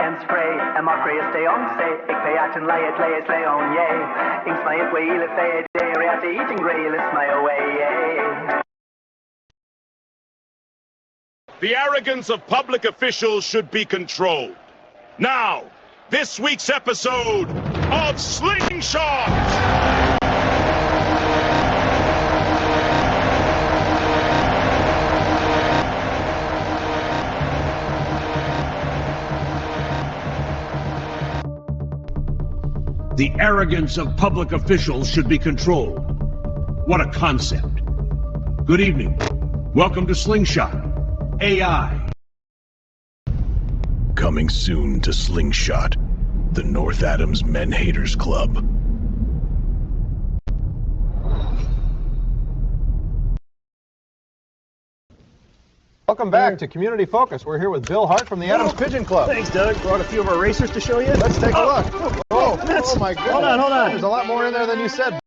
en spray, en makreus de onse, ik peaten lees leon, yay. Inks my it wheel if they day, reate eating grail is my away, yay. The arrogance of public officials should be controlled. Now, this week's episode of Slingshot! The arrogance of public officials should be controlled. What a concept. Good evening. Welcome to Slingshot AI. Coming soon to Slingshot, the North Adams Men Haters Club. Welcome back to Community Focus. We're here with Bill Hart from the Adams Pigeon Club. Thanks, Doug. Brought a few of our racers to show you. Let's take a look. Oh my goodness. Hold on. There's a lot more in there than you said.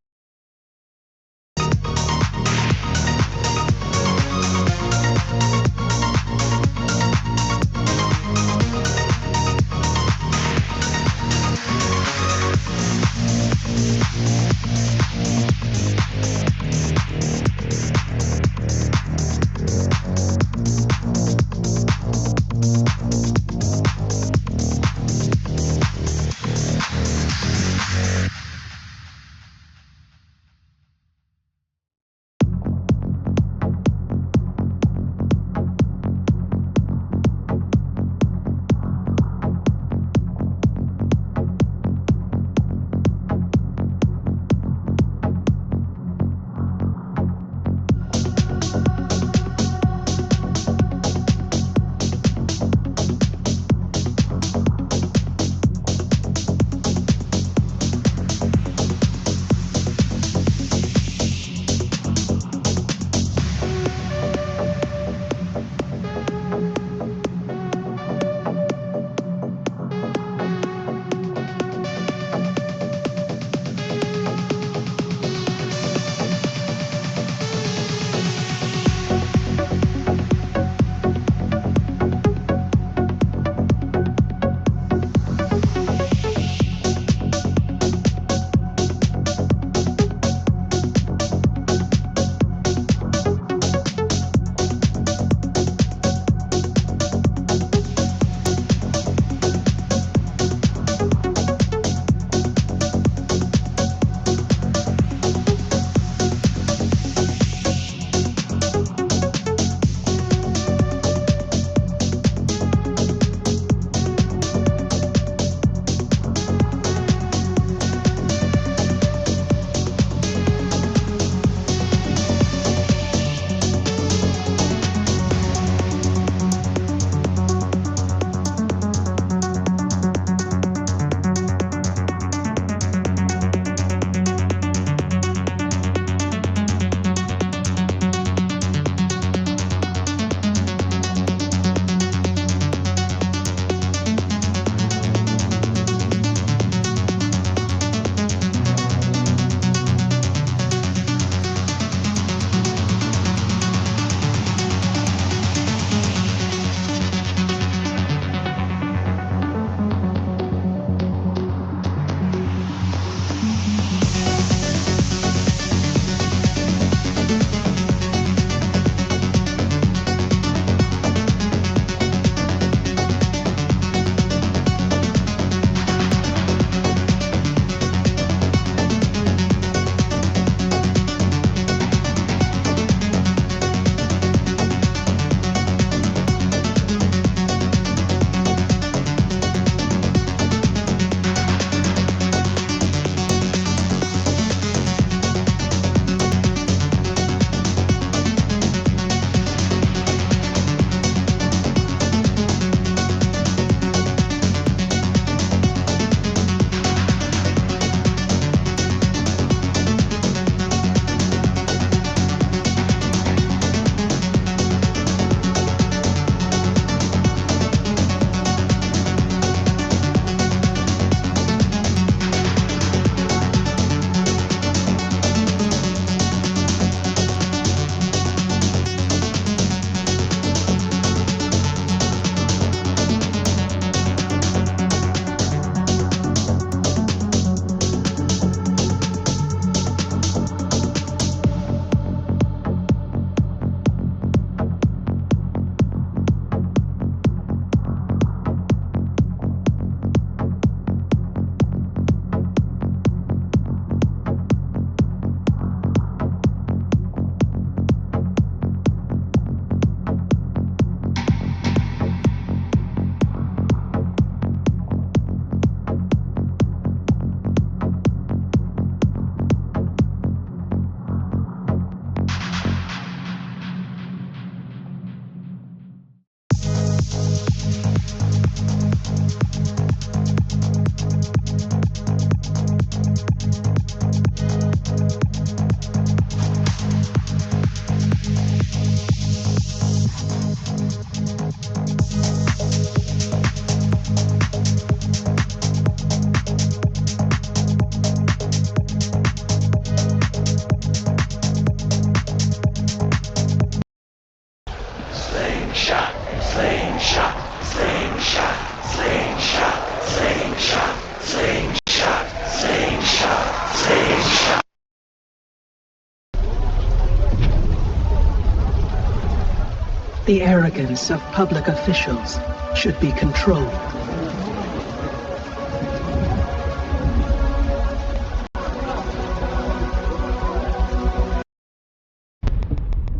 The arrogance of public officials should be controlled.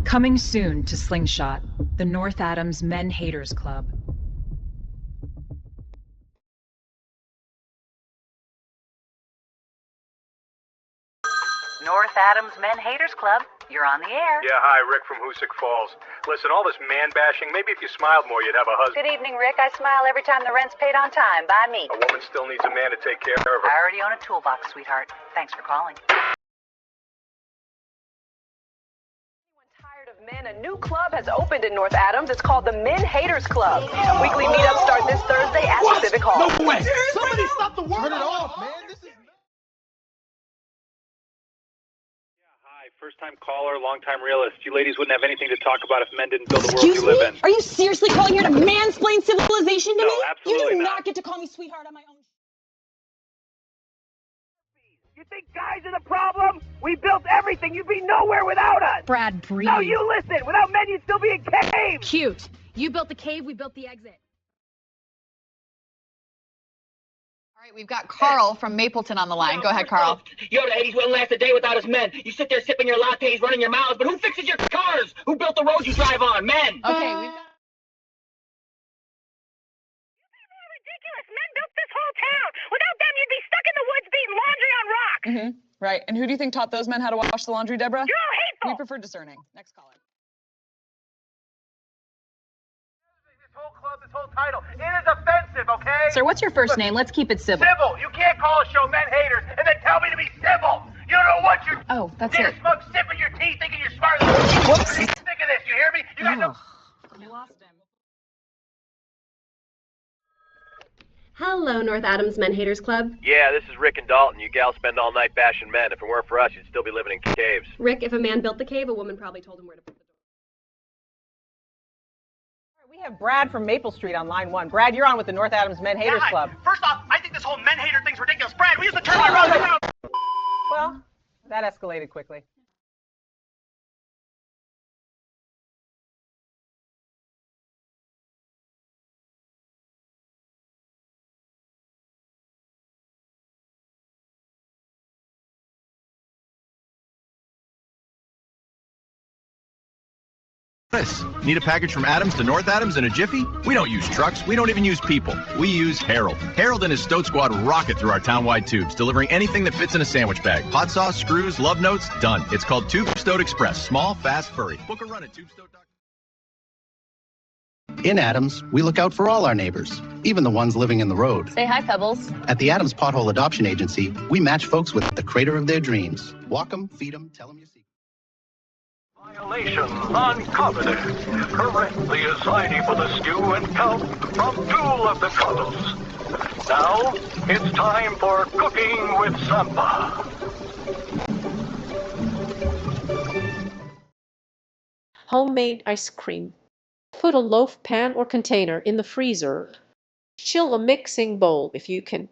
Coming soon to Slingshot, the North Adams Men Haters Club. North Adams Men Haters Club, you're on the air. Yeah, hi, Rick from Hoosick Falls. Listen, all this man-bashing, maybe if you smiled more, you'd have a husband. Good evening, Rick. I smile every time the rent's paid on time. By me. A woman still needs a man to take care of her. I already own a toolbox, sweetheart. Thanks for calling. Tired of men, a new club has opened in North Adams. It's called the Men Haters Club. Weekly meetups start this Thursday at the Civic Hall. No way! Somebody stop the world! Turn it off, man! This is... First-time caller, long-time realist. You ladies wouldn't have anything to talk about if men didn't build the world you live in. Are you seriously calling here to mansplain civilization to me? No, absolutely You do not. not get to call me sweetheart on my own. You think guys are the problem? We built everything. You'd be nowhere without us. Brad, breathe. No, you listen. Without men, you'd still be in caves. Cute. You built the cave, we built the exit. All right, we've got Carl from Mapleton on the line. Go ahead, Carl. Yoda, Eddie's wouldn't last a day without his men. You sit there sipping your lattes, running your mouths, but who fixes your cars? Who built the roads you drive on? Men. Okay, we've got... Ridiculous. Men built this whole town. Without them, you'd be stuck in the woods beating laundry on rocks. Right. And who do you think taught those men how to wash the laundry, Deborah? You're all hateful. We prefer discerning. Next caller. This whole title, it is offensive, okay? Sir, what's your first name? Let's keep it civil. Civil. You can't call a show Men Haters and then tell me to be civil. You don't know what you're... Oh, that's Dinner it. smoke, sipping your tea, thinking you're smarter than me. Whoops. Think of this. You hear me? You guys know... I lost him. Hello, North Adams Men Haters Club. Yeah, this is Rick and Dalton. You gals spend all night bashing men. If it weren't for us, you'd still be living in caves. Rick, if a man built the cave, a woman probably told him where to put the door. We have Brad from Maple Street on line 1. Brad, you're on with the North Adams Men Haters Club. First off, I think this whole men hater thing's ridiculous. Brad, we used to turn around. Well, that escalated quickly. Need a package from Adams to North Adams in a jiffy? We don't use trucks. We don't even use people. We use Harold. Harold and his Stoat Squad rocket through our town-wide tubes, delivering anything that fits in a sandwich bag. Hot sauce, screws, love notes, done. It's called Tube Stoat Express. Small, fast, furry. Book a run at tubestoat.com. In Adams, we look out for all our neighbors, even the ones living in the road. Say hi, Pebbles. At the Adams Pothole Adoption Agency, we match folks with the crater of their dreams. Walk them, feed them, tell them your secrets. Violation uncovered. Correctly assigning for the stew and count from Tool of the Cuddles. Now, it's time for Cooking with Sampa. Homemade ice cream. Put a loaf pan or container in the freezer. Chill a mixing bowl if you can.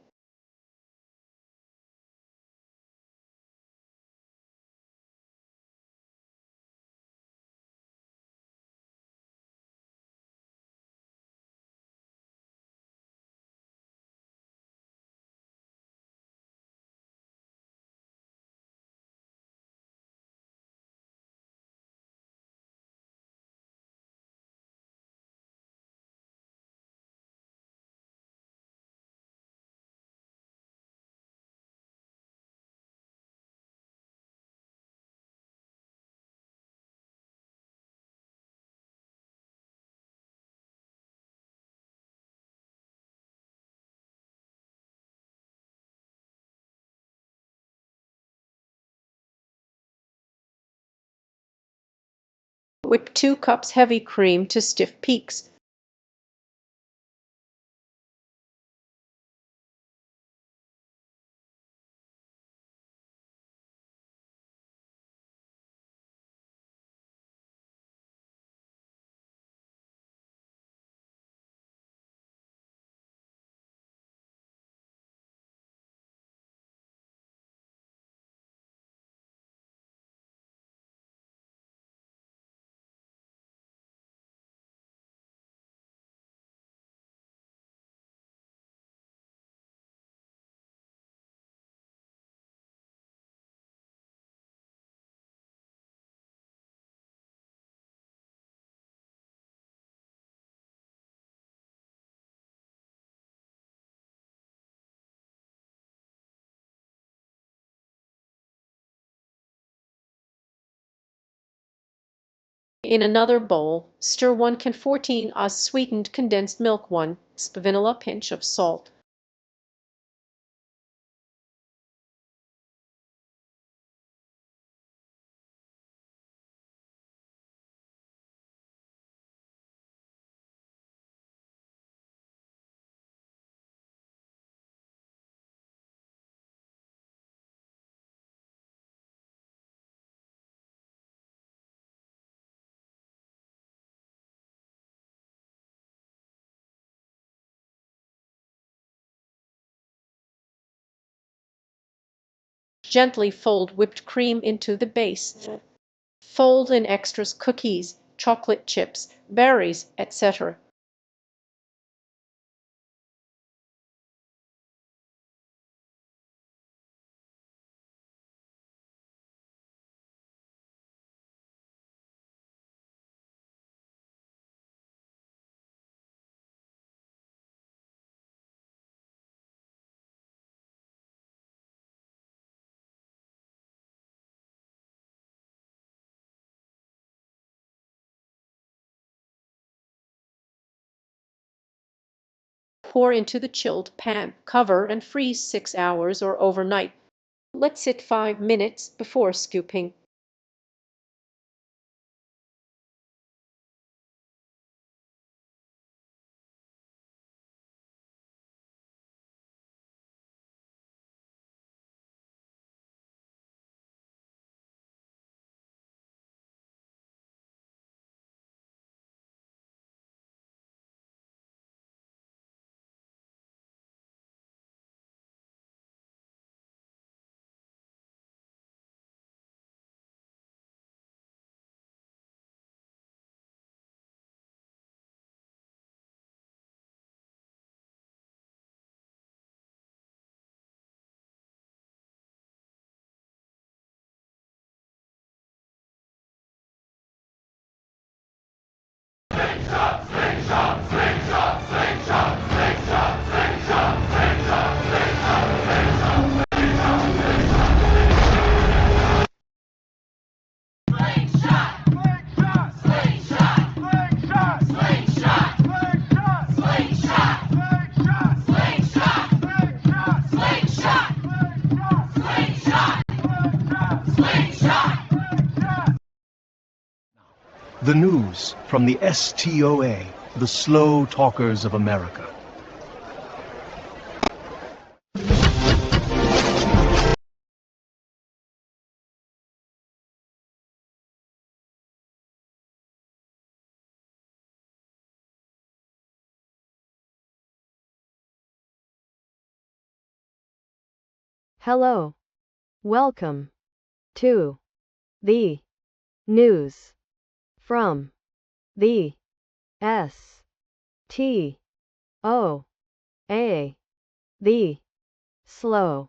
Whip 2 cups heavy cream to stiff peaks. In another bowl, stir 1 can 14 oz sweetened condensed milk, 1 vanilla, pinch of salt. Gently fold whipped cream into the base. Fold in extras, cookies, chocolate chips, berries, etc. Pour into the chilled pan. Cover and freeze 6 hours or overnight. Let sit 5 minutes before scooping. The news from the STOA, the Slow Talkers of America. Hello. Welcome to the news from the STOA, the Slow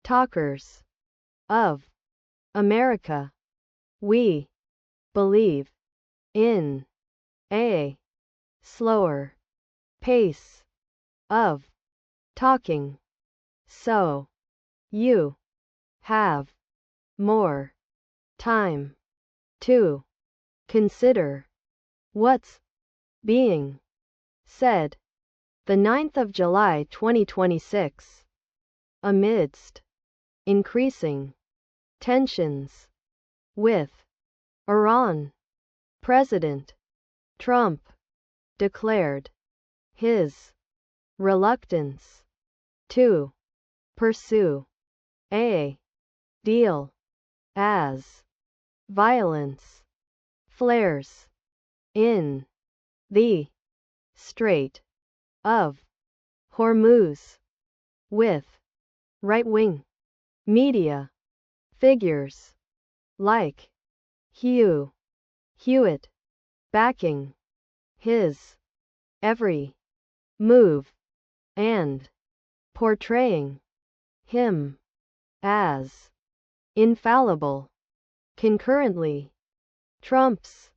Talkers of America. We believe in a slower pace of talking, so you have more time to consider what's being said. The 9th of July 2026. Amidst increasing tensions with Iran, President Trump declared his reluctance to pursue a deal as violence flares in the Strait of Hormuz, with right-wing media figures like Hugh Hewitt backing his every move and portraying him as infallible. Concurrently, Trump's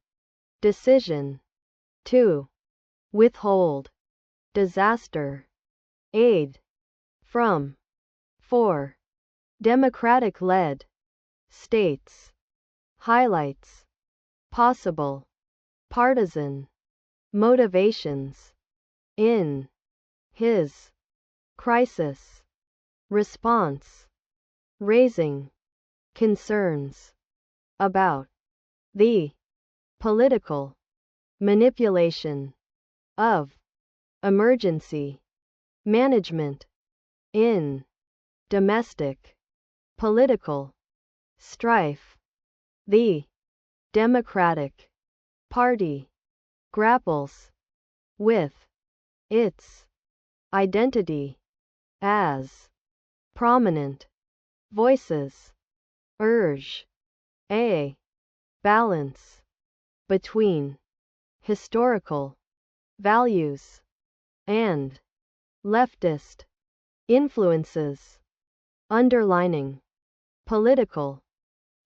decision to withhold disaster aid from 4 Democratic-led states highlights possible partisan motivations in his crisis response, raising concerns about the political manipulation of emergency management in domestic political strife. The Democratic Party grapples with its identity as prominent voices urge a balance between historical values and leftist influences, underlining political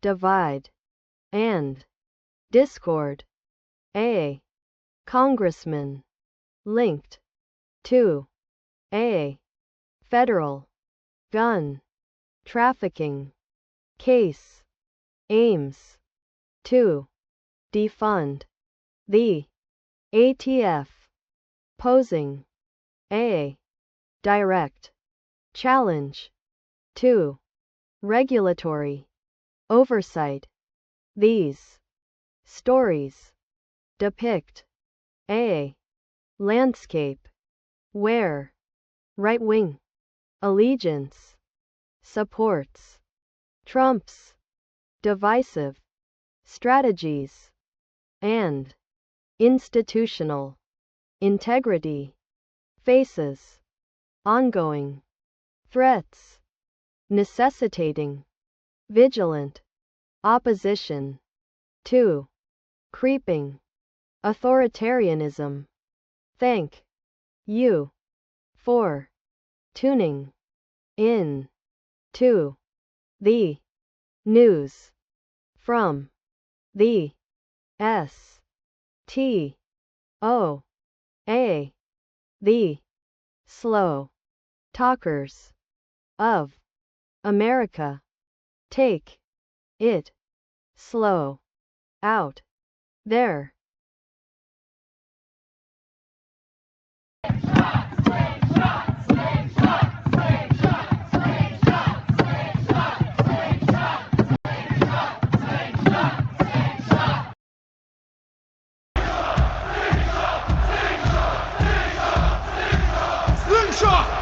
divide and discord. A congressman linked to a federal gun trafficking case aims to defund the ATF, posing a direct challenge to regulatory oversight. These stories depict a landscape where right-wing allegiance supports Trump's divisive strategies and institutional integrity faces ongoing threats, necessitating vigilant opposition to creeping authoritarianism. Thank you for tuning in to the news from the STOA, the slow talkers of America. Take it slow out there. Slingshot!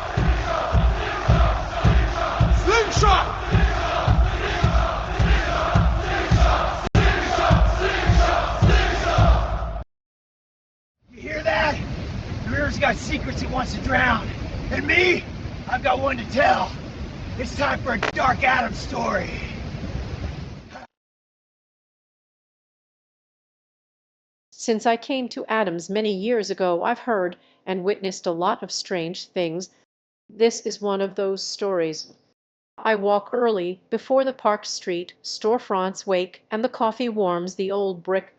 Slingshot! You hear that? The river's got secrets it wants to drown. And me? I've got one to tell. It's time for a Dark Adam story. Since I came to Adams many years ago, I've heard and witnessed a lot of strange things. This is one of those stories. I walk early before the Park Street storefronts wake and the coffee warms the old brick.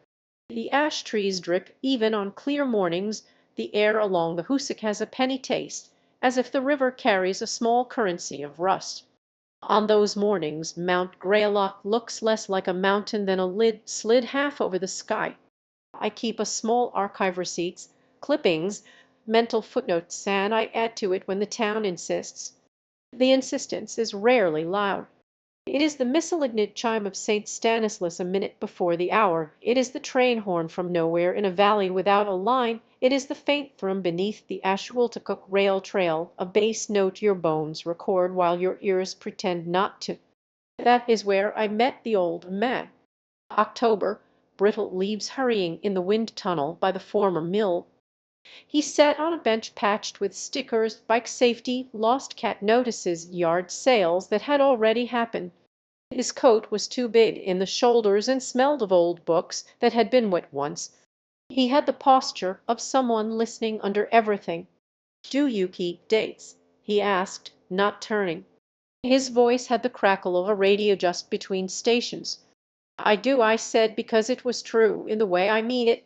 The ash trees drip even on clear mornings. The air along the Hoosick has a penny taste, as if the river carries a small currency of rust. On those mornings Mount Greylock looks less like a mountain than a lid slid half over the sky. I keep a small archive receipts, clippings, mental footnotes, and I add to it when the town insists. The insistence is rarely loud. It is the malignant chime of St. Stanislas a minute before the hour. It is the train horn from nowhere in a valley without a line. It is the faint thrum beneath the Ashwautocook rail trail, a bass note your bones record while your ears pretend not to. That is where I met the old man. October, brittle leaves hurrying in the wind tunnel by the former mill. He sat on a bench patched with stickers, bike safety, lost cat notices, yard sales that had already happened. His coat was too big in the shoulders and smelled of old books that had been wet once. He had the posture of someone listening under everything. "Do you keep dates?" he asked, not turning. His voice had the crackle of a radio just between stations. "I do," I said, because it was true, in the way I mean it.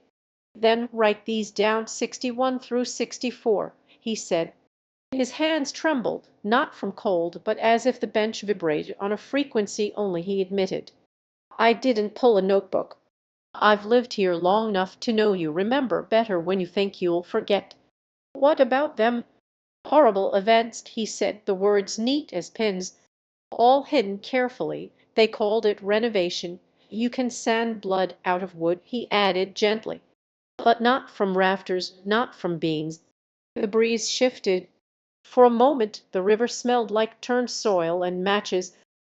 "Then write these down, 61 through 64," he said. His hands trembled, not from cold, but as if the bench vibrated on a frequency only he admitted. I didn't pull a notebook. I've lived here long enough to know you remember better when you think you'll forget. What about them horrible events? He said, the words neat as pins, all hidden carefully. They called it renovation. You can sand blood out of wood, he added gently, but not from rafters, not from beams. The breeze shifted. For a moment the river smelled like turned soil and matches.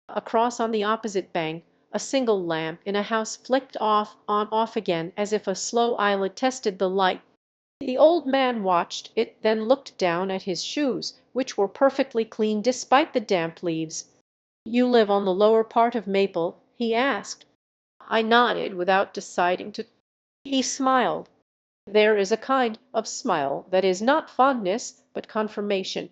Across on the opposite bank a single lamp in a house flicked off on off again as if a slow eyelid tested the light. The old man watched it, then looked down at his shoes, which were perfectly clean despite the damp leaves. "You live on the lower part of Maple?" he asked. I nodded without deciding to. He smiled. There is a kind of smile that is not fondness, but confirmation.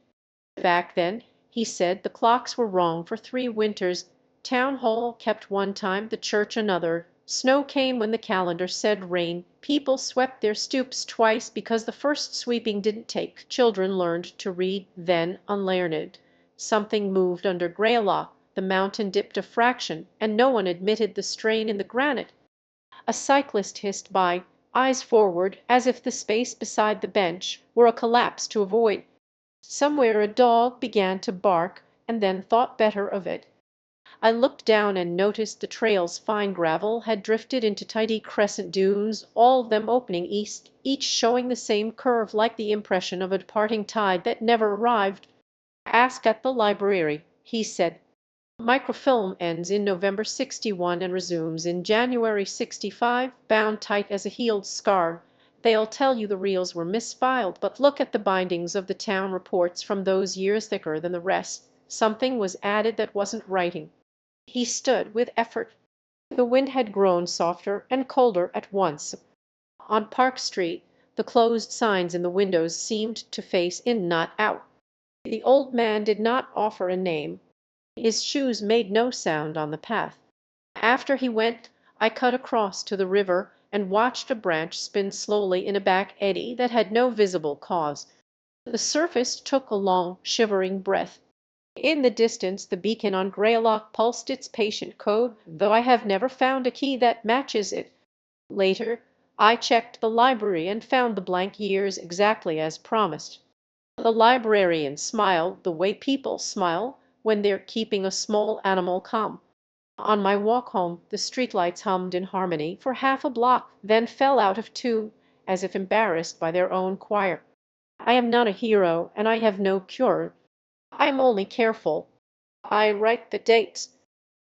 Back then, he said, the clocks were wrong for 3 winters. Town Hall kept one time, the church another. Snow came when the calendar said rain. People swept their stoops twice because the first sweeping didn't take. Children learned to read, then, unlearned. Something moved under Greylock. The mountain dipped a fraction, and no one admitted the strain in the granite. A cyclist hissed by, eyes forward, as if the space beside the bench were a collapse to avoid. Somewhere a dog began to bark, and then thought better of it. I looked down and noticed the trail's fine gravel had drifted into tidy crescent dunes, all of them opening east, each showing the same curve like the impression of a departing tide that never arrived. "Ask at the library," he said. "Microfilm ends in November 61 and resumes in January 65, bound tight as a healed scar. They'll tell you the reels were misfiled, but look at the bindings of the town reports from those years, thicker than the rest. Something was added that wasn't writing." He stood with effort. The wind had grown softer and colder at once. On Park Street the closed signs in the windows seemed to face in, not out. The old man did not offer a name. His shoes made no sound on the path. After he went, I cut across to the river and watched a branch spin slowly in a back eddy that had no visible cause. The surface took a long, shivering breath. In the distance the beacon on Greylock pulsed its patient code, though I have never found a key that matches it. Later, I checked the library and found the blank years exactly as promised. The librarian smiled the way people smile when they're keeping a small animal calm. On my walk home, the streetlights hummed in harmony for half a block, then fell out of tune, as if embarrassed by their own choir. I am not a hero, and I have no cure. I am only careful. I write the dates.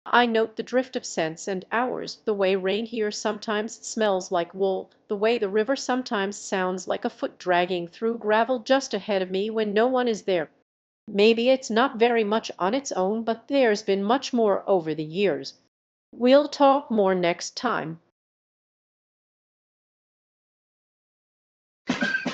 I note the drift of cents and hours, the way rain here sometimes smells like wool, the way the river sometimes sounds like a foot dragging through gravel just ahead of me when no one is there. Maybe it's not very much on its own, but there's been much more over the years. We'll talk more next time.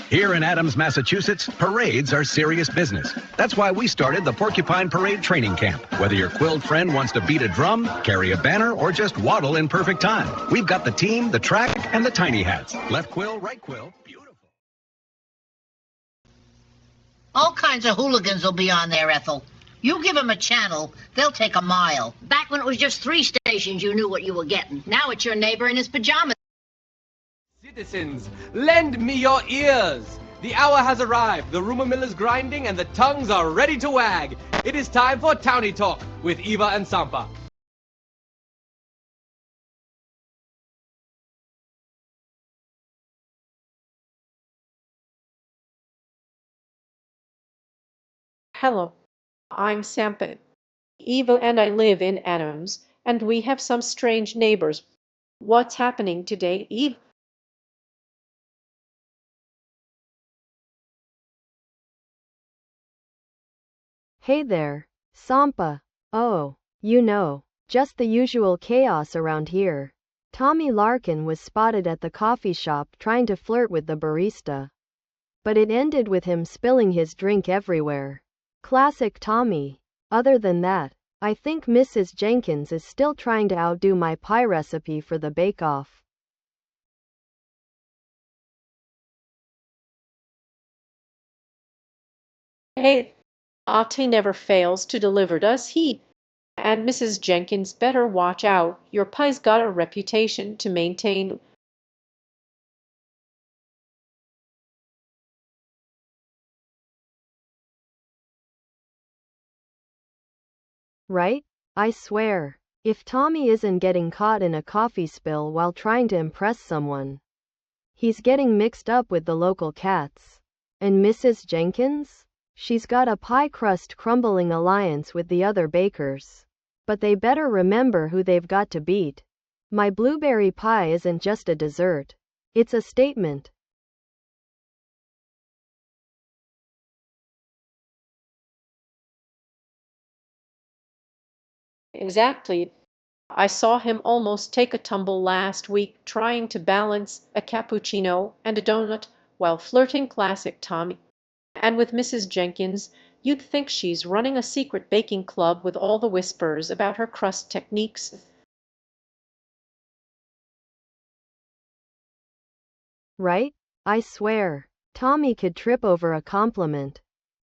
Here in Adams, Massachusetts, parades are serious business. That's why we started the Porcupine Parade Training Camp. Whether your quilled friend wants to beat a drum, carry a banner, or just waddle in perfect time, we've got the team, the track, and the tiny hats. Left quill, right quill. All kinds of hooligans will be on there, Ethel. You give them a channel, they'll take a mile. Back when it was just 3 stations, you knew what you were getting. Now it's your neighbor in his pajamas. Citizens, lend me your ears. The hour has arrived, the rumor mill is grinding, and the tongues are ready to wag. It is time for Townie Talk with Eva and Sampa. Hello, I'm Sampa. Eva and I live in Adams, and we have some strange neighbors. What's happening today, Eve? Hey there, Sampa. Oh, just the usual chaos around here. Tommy Larkin was spotted at the coffee shop trying to flirt with the barista. But it ended with him spilling his drink everywhere. Classic Tommy. Other than that, I think Mrs. Jenkins is still trying to outdo my pie recipe for the bake-off. Hey, Auntie never fails to deliver, does he? And Mrs. Jenkins better watch out. Your pie's got a reputation to maintain. Right? I swear. If Tommy isn't getting caught in a coffee spill while trying to impress someone, he's getting mixed up with the local cats. And Mrs. Jenkins? She's got a pie crust crumbling alliance with the other bakers. But they better remember who they've got to beat. My blueberry pie isn't just a dessert. It's a statement. Exactly. I saw him almost take a tumble last week trying to balance a cappuccino and a donut while flirting classic Tommy. And with Mrs. Jenkins, you'd think she's running a secret baking club with all the whispers about her crust techniques. Right? I swear. Tommy could trip over a compliment.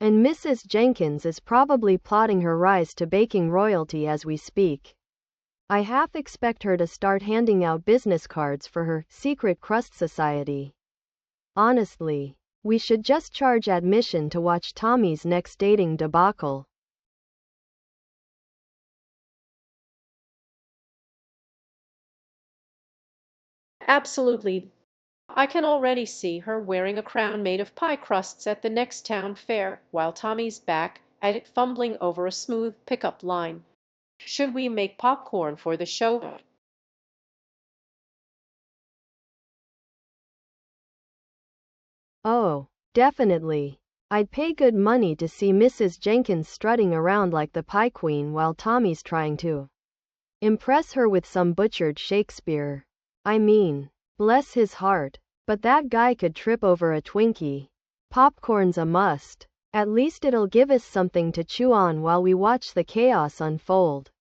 And Mrs. Jenkins is probably plotting her rise to baking royalty as we speak. I half expect her to start handing out business cards for her secret crust society. Honestly, we should just charge admission to watch Tommy's next dating debacle. Absolutely. I can already see her wearing a crown made of pie crusts at the next town fair, while Tommy's back at it fumbling over a smooth pickup line. Should we make popcorn for the show? Oh, definitely. I'd pay good money to see Mrs. Jenkins strutting around like the pie queen while Tommy's trying to impress her with some butchered Shakespeare. I mean, bless his heart, but that guy could trip over a Twinkie. Popcorn's a must. At least it'll give us something to chew on while we watch the chaos unfold.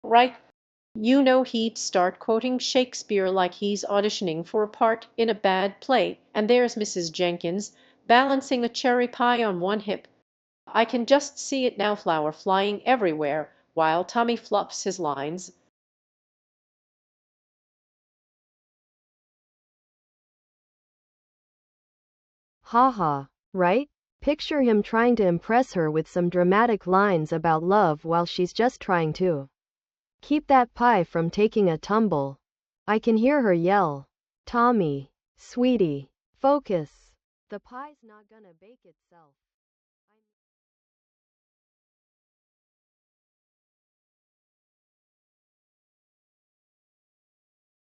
Right? You know he'd start quoting Shakespeare like he's auditioning for a part in a bad play, and there's Mrs. Jenkins balancing a cherry pie on one hip. I can just see it now, flour flying everywhere, while Tommy fluffs his lines. Haha, right? Picture him trying to impress her with some dramatic lines about love while she's just trying to keep that pie from taking a tumble. I can hear her yell, "Tommy, sweetie, focus. The pie's not gonna bake itself."